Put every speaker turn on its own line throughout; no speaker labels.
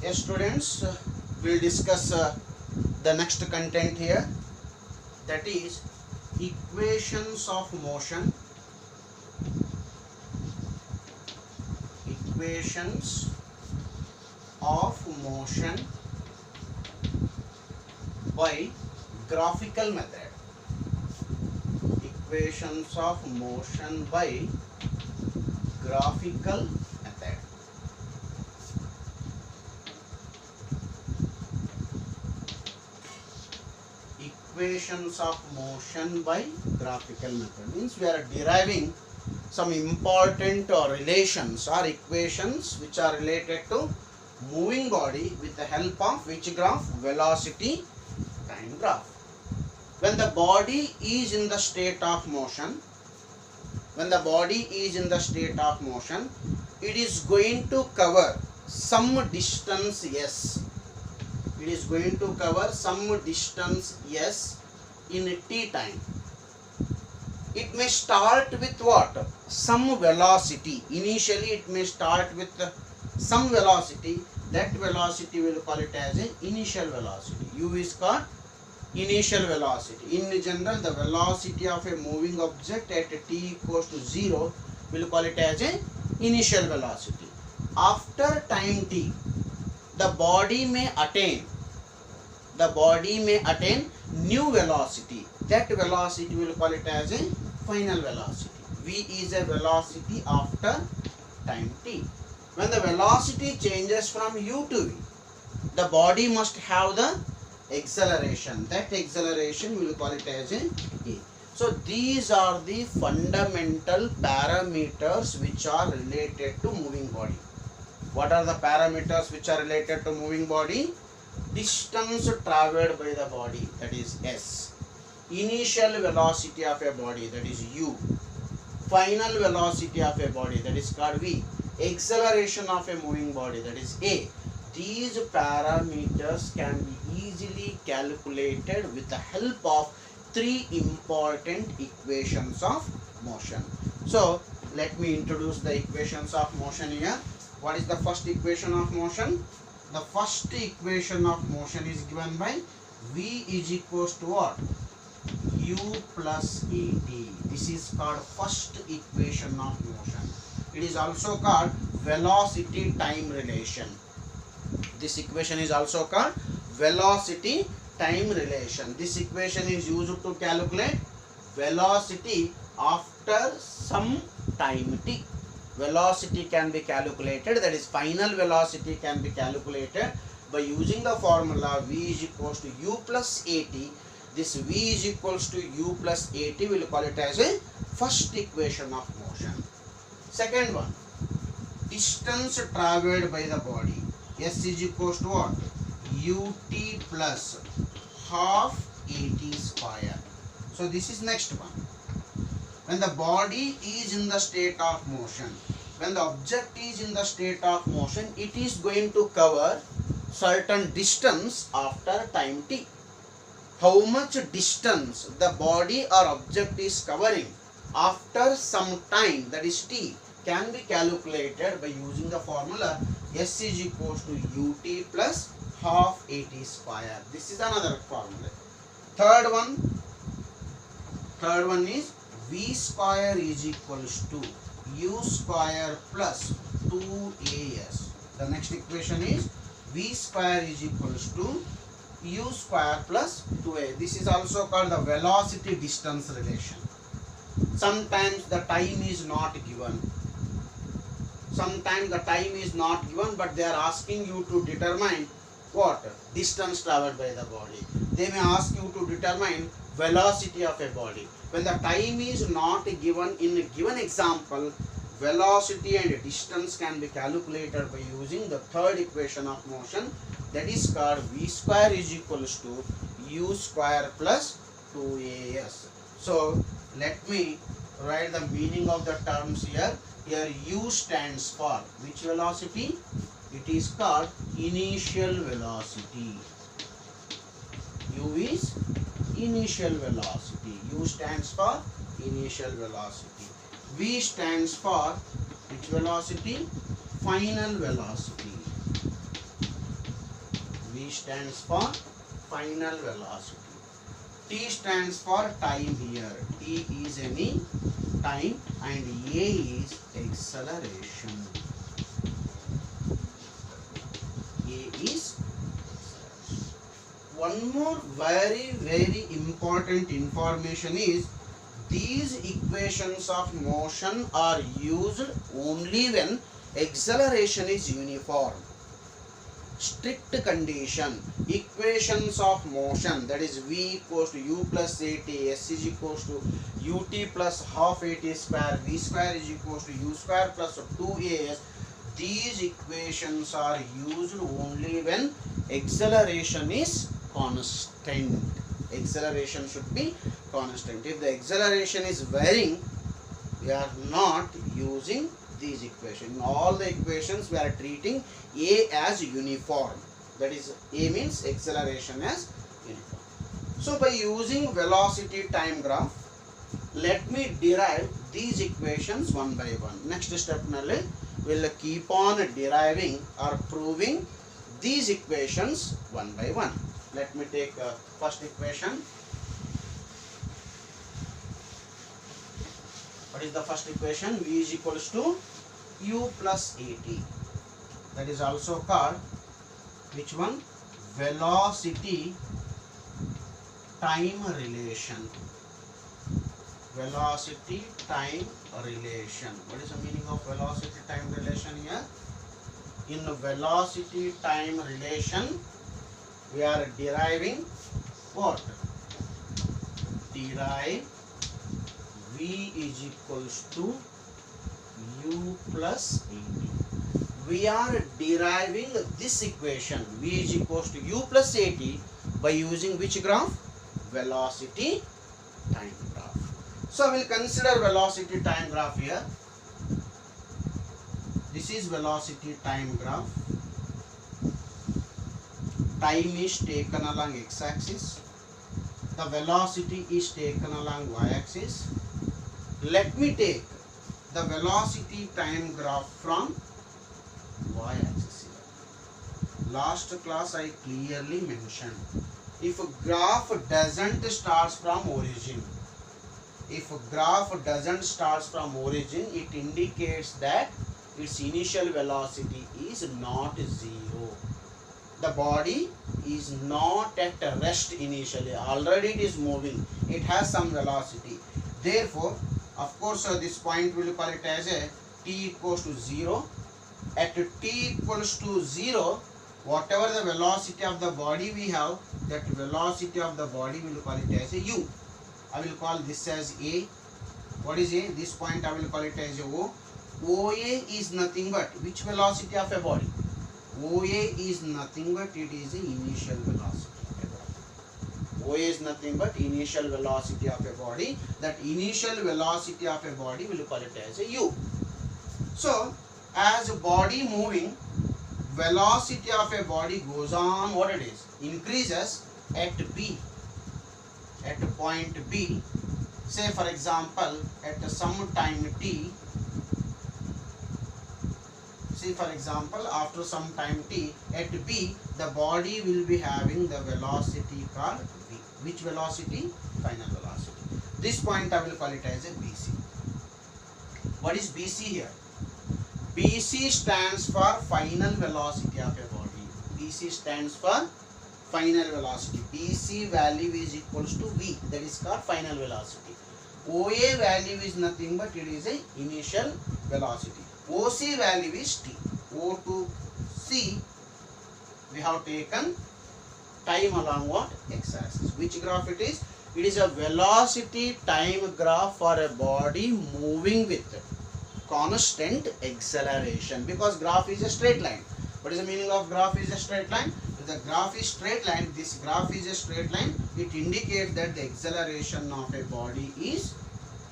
Yes, students, we'll discuss the next content here, that is equations of motion. Equations of motion by graphical method. Equations of motion by graphical method. Equations of motion by graphical method means we are deriving some important relations or equations which are related to moving body with the help of which graph? Velocity time graph. When the body is in the state of motion, it is going to cover some distance s. It is going to cover some distance s in t time. It may start with what? Some velocity. Initially it may start with some velocity. That velocity we will call it as an initial velocity. U is called initial velocity. In general, the velocity of a moving object at t equals to 0 we will call it as an initial velocity. After time t, the body may attain new velocity. That velocity we will call it as a final velocity. V is a velocity after time t. When the velocity changes from u to v, the body must have the acceleration. That acceleration we will call it as a e. So these are the fundamental parameters which are related to moving body. What are the parameters which are related to moving body? Distance traveled by the body, that is s. Initial velocity of a body, that is u. Final velocity of a body, that is called v. Acceleration of a moving body, that is a. These parameters can be easily calculated with the help of three important equations of motion. So let me introduce the equations of motion here. What is the first equation of motion? The first equation of motion is given by v is equals to what? U plus at. This is called first equation of motion. It is also called velocity time relation. This equation is also called velocity time relation. This equation is used to calculate velocity after some time t. Velocity can be calculated, that is final velocity can be calculated by using the formula v is equals to u plus at. This v is equals to u plus at, we will call it as a first equation of motion. Second one, distance traveled by the body. S is equals to what? Ut plus half at square. So this is next one. When the body is in the state of motion, when the object is in the state of motion, it is going to cover certain distance after time t. How much distance the body or object is covering after some time, that is t, can be calculated by using the formula S is equals to ut plus half at square. This is another formula. Third one is v square is equals to u square plus 2as. The next equation is v square is equals to u square plus 2a. This is also called the velocity distance relation. Sometimes the time is not given. Sometimes the time is not given, but they are asking you to determine what? Distance traveled by the body. They may ask you to determine velocity of a body. When the time is not given in a given example, velocity and distance can be calculated by using the third equation of motion, that is called v square is equals to u square plus 2as. So let me write the meaning of the terms here. Here u stands for which velocity? It is called initial velocity. U is initial velocity. U stands for initial velocity. V stands for which velocity? Final velocity. V stands for final velocity. T stands for time here. T is any time and A is acceleration. A is one more very important information is these equations of motion are used only when acceleration is uniform. Strict condition, equations of motion, that is V equals to U plus AT, S is equals to UT plus half AT square, V square is equals to U square plus 2AS. These equations are used only when acceleration is constant. Acceleration should be constant. If the acceleration is varying, we are not using these equations. In all the equations we are treating A as uniform. That is, A means acceleration as uniform. So by using velocity time graph, let me derive these equations one by one. Next step nalli will keep on deriving or proving these equations one by one. Let me take first equation. What is the first equation? V is equals to U plus AT. That is also called which one? Velocity time relation. Velocity time relation. What is the meaning of velocity time relation here? In velocity time relation, we are deriving what? Derive V is equals to U plus AT. We are deriving this equation V is equals to U plus AT by using which graph? Velocity time graph. So we will consider velocity time graph here. This is velocity time graph. Time is taken along x-axis. The velocity is taken along y-axis. Let me take the velocity time graph from y-axis here. Last class I clearly mentioned, if a graph doesn't start from origin, if a graph doesn't start from origin, it indicates that its initial velocity is not zero. The body is not at rest initially, already it is moving, it has some velocity. Therefore, of course, this point we will call it as a t equals to 0. At t equals to 0, whatever the velocity of the body we have, that velocity of the body we will call it as a u. I will call this as a. What is a? This point I will call it as a o. OA is nothing but which velocity of a body? OA is nothing but it is the initial velocity of a body. OA is nothing but initial velocity of a body. That initial velocity of a body we will call it as a u. So as a body moving, velocity of a body goes on what it is? Increases at B. At point B. Say for example at some time t. For example, after some time t, at B, the body will be having the velocity called V. Which velocity? Final velocity. This point I will call it as a BC. What is BC here? BC stands for final velocity of a body. BC stands for final velocity. BC value is equals to V. That is called final velocity. OA value is nothing but it is a initial velocity. OC value is t. O to C we have taken time along what? X-axis. Which graph it is? It is a velocity time graph for a body moving with constant acceleration, because graph is a straight line. What is the meaning of graph is a straight line? If the graph is straight line, this graph is a straight line, it indicates that the acceleration of a body is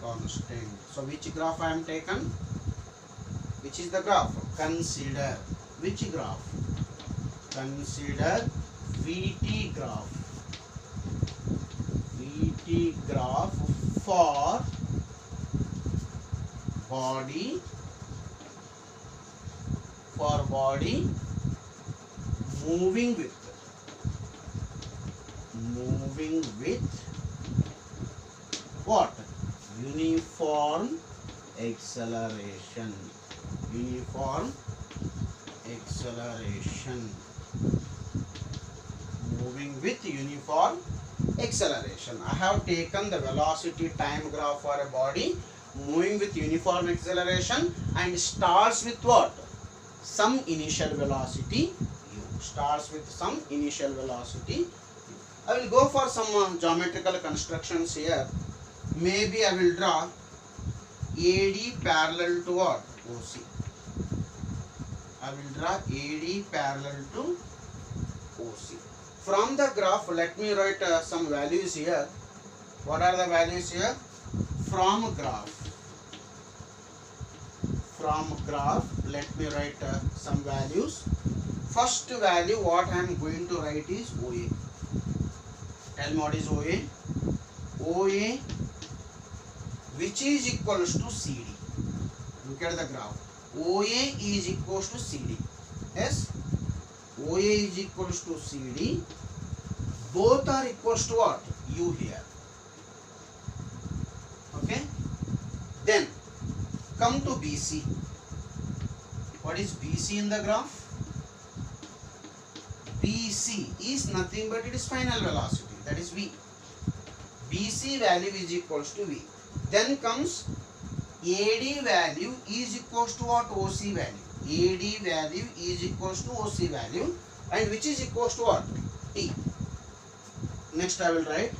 constant. So which graph I am taken? Which is the graph? Consider which graph? Consider VT graph. VT graph for body moving with moving with what? Uniform acceleration. Uniform acceleration. Moving with uniform acceleration. I have taken the velocity time graph for a body moving with uniform acceleration and starts with what? Some initial velocity u. Starts with some initial velocity. I will go for some geometrical constructions here. Maybe I will draw AD parallel to what? OC. I will draw AD parallel to OC. From the graph, let me write some values here. What are the values here? From graph, let me write some values. First value, what I am going to write is OA. Tell me what is OA? OA, which is equals to CD. Look at the graph. OA is equals to CD. Yes? OA is equals to CD. Both are equals to what? U here. Okay? Then come to BC. What is BC in the graph? BC is nothing but it is final velocity. That is V. BC value is equals to V. Then comes AD value is equals to what? OC value. AD value is equals to OC value, and which is equals to what? T. Next I will write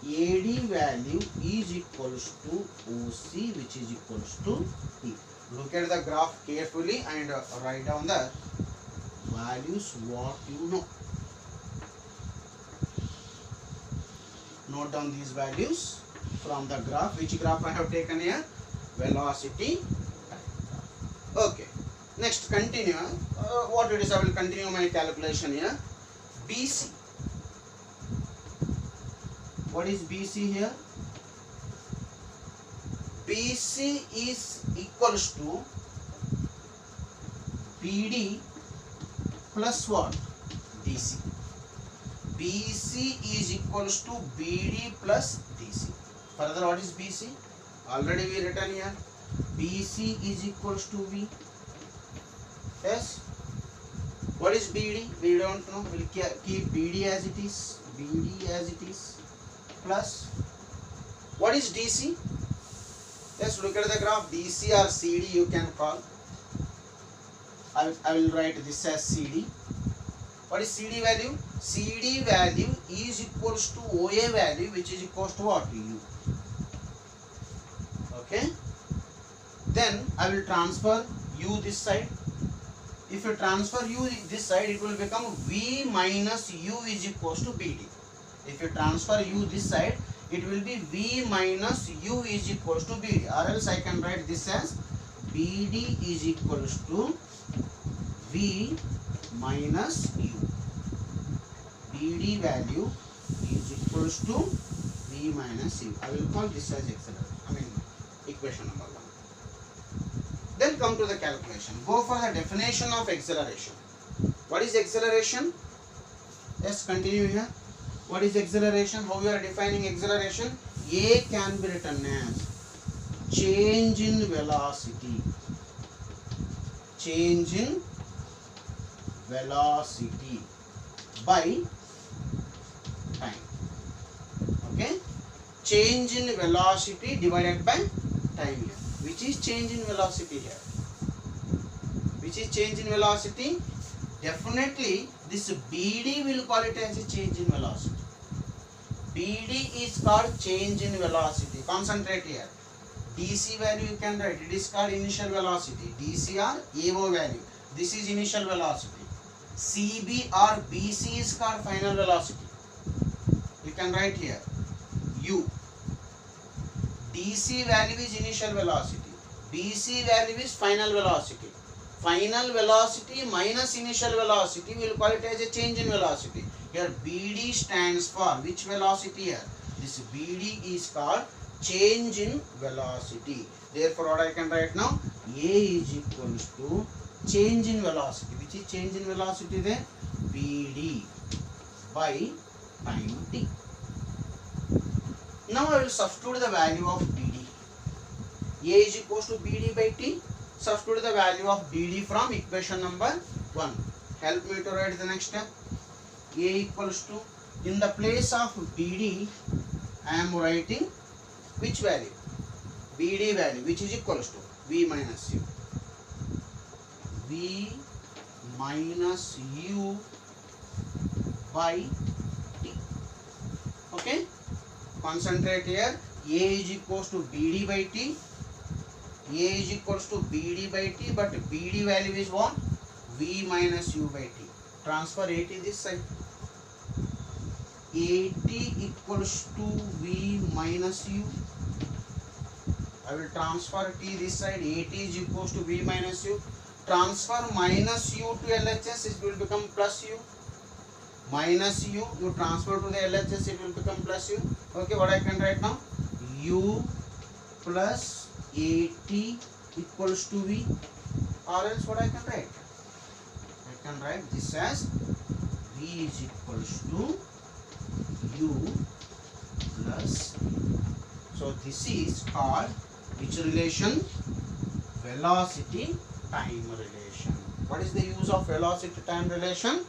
AD value is equals to OC, which is equals to T. Look at the graph carefully and write down the values what you know. Note down these values from the graph. Which graph I have taken here? Velocity time graph. Okay. Next, continue. What it is, I will continue my calculation here. BC. What is BC here? BC is equals to BD plus what? DC. BC is equals to BD plus DC. Further, what is BC? Already we written here. BC is equals to V. Yes. What is BD? We don't know. We'll keep BD as it is. BD as it is. Plus. What is DC? Yes, look at the graph. DC or CD you can call. I will write this as CD. What is CD value? CD value is equals to OA value, which is equals to what? U. Okay. Then I will transfer U this side. If you transfer U this side, it will become V minus U is equals to BD. If you transfer U this side, it will be V minus U is equals to BD. Or else I can write this as BD is equals to V minus U. BD value is equals to V minus U. I will call this as equation number 1. Then come to the calculation. Go for the definition of acceleration. What is acceleration? Yes, continue here. What is acceleration? How we are defining acceleration? A can be written as change in velocity. Change in velocity by time. Okay? Change in velocity divided by time here. Which is change in velocity here? Which is change in velocity? Definitely this BD will call it as a change in velocity. BD is called change in velocity. Concentrate here. DC value you can write. It is called initial velocity. DC or AO value. This is initial velocity. CB or BC is called final velocity. You can write here. U. DC value is initial velocity. BC value is final velocity. Final velocity minus initial velocity, we will call it as a change in velocity. Here BD stands for which velocity here? This BD is called change in velocity. Therefore, what I can write now? A is equals to change in velocity. Which is change in velocity there? BD by time t. Now I will substitute the value of dd. A is equals to bd by t. Substitute the value of dd from equation number 1. Help me to write the next step. A equals to, in the place of dd, I am writing which value? BD value, which is equals to V minus U. V minus U by T. Okay? Concentrate here. A is equals to BD by T. A is equals to BD by T, but BD value is what? V minus U by T. Transfer AT this side. AT equals to V minus U. I will transfer T this side. AT is equals to V minus U. Transfer minus U to LHS, it will become plus U. Minus U, you transfer to the LHS, it will become plus U. Okay, what I can write now? U plus AT equals to V. Or else what I can write? I can write this as V is equals to U plus. So this is called which relation? Velocity time relation. What is the use of velocity time relation?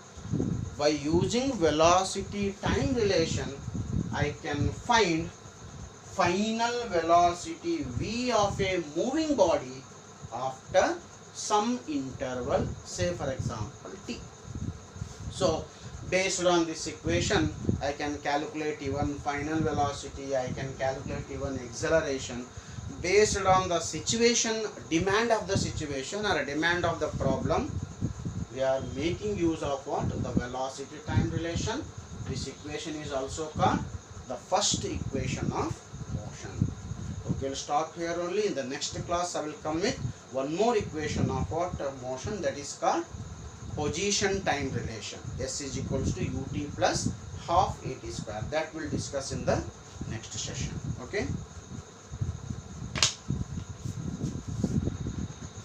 By using velocity time relation, I can find final velocity v of a moving body after some interval, say for example t. So based on this equation, I can calculate even final velocity, I can calculate even acceleration. Based on the situation, demand of the situation or demand of the problem, we are making use of what? The velocity time relation. This equation is also called the first equation of motion. Okay, we'll stop here only. In the next class, I will come with one more equation of what? Motion, that is called position time relation. S is equals to ut plus half at square. That we'll discuss in the next session. Okay.